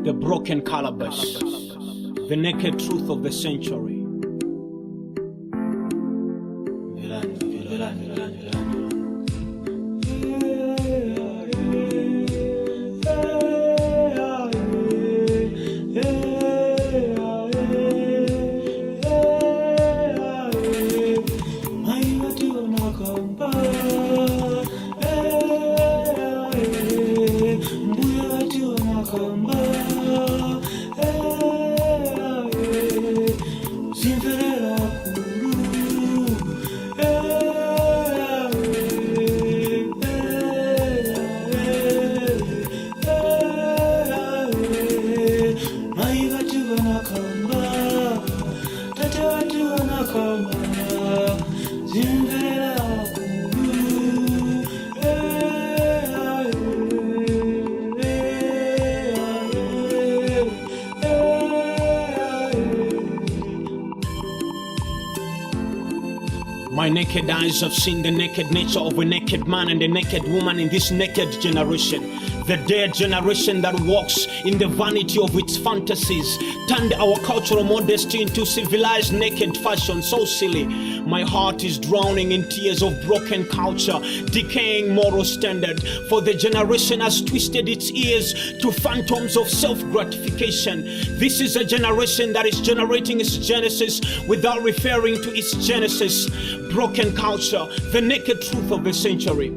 The broken calabash, the naked truth of the century. My naked eyes have seen the naked nature of a naked man and a naked woman in this naked generation. The dead generation that walks in the vanity of its fantasies turned our cultural modesty into civilized naked fashion. So silly. My heart is drowning in tears of broken culture, decaying moral standard. For the generation has twisted its ears to phantoms of self-gratification. This is a generation that is generating its genesis without referring to its genesis. Broken culture, the naked truth of the century.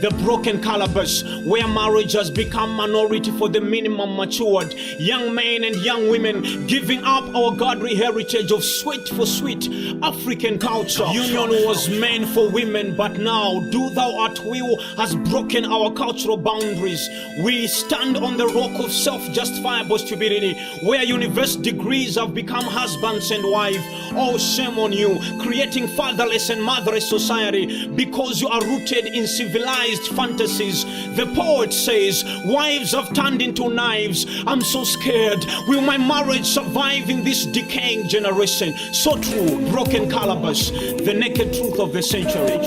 The broken calabash, where marriage has become minority for the minimum matured. Young men and young women giving up our godly heritage of sweet for sweet African culture. Union was meant for women, but now do thou at will has broken our cultural boundaries. We stand on the rock of self-justifiable stupidity, where university degrees have become husbands and wives. Oh, shame on you, creating fatherless and motherless society because you are rooted in civilized fantasies. The poet says, wives have turned into knives. I'm so scared. Will my marriage survive in this decaying generation? So true. Broken calabash, the naked truth of the century.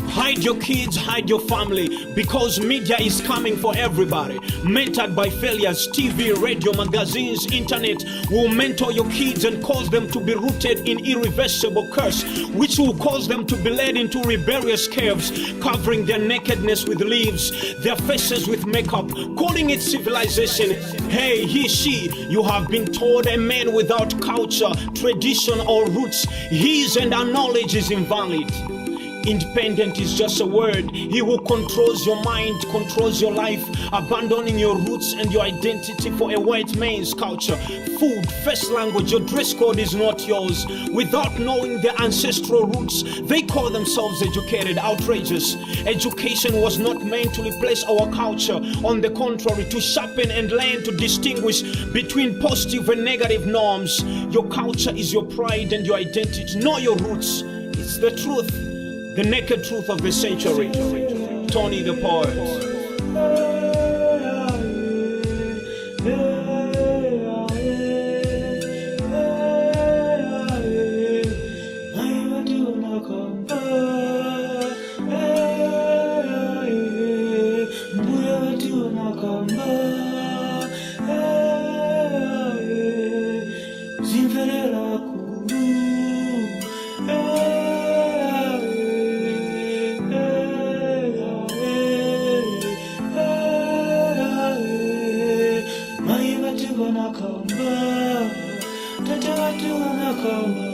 Hide your kids, hide your family, because media is coming for everybody. Mentored by failures, TV, radio, magazines, internet will mentor your kids and cause them to be rooted in irreversible curse, which will cause them to be led into rebellious caves, covering their nakedness with leaves, their faces with makeup, calling it civilization. Hey, he, she, you have been told a man without culture, tradition, or roots, his and our knowledge is invalid. Independent is just a word. He who controls your mind controls your life, abandoning your roots and your identity for a white man's culture. Food, first language, your dress code is not yours. Without knowing their ancestral roots, they call themselves educated. Outrageous. Education was not meant to replace our culture. On the contrary, to sharpen and learn to distinguish between positive and negative norms. Your culture is your pride and your identity, not your roots. It's the truth. The naked truth of the century. Tony the poet. Tete watu wanakoma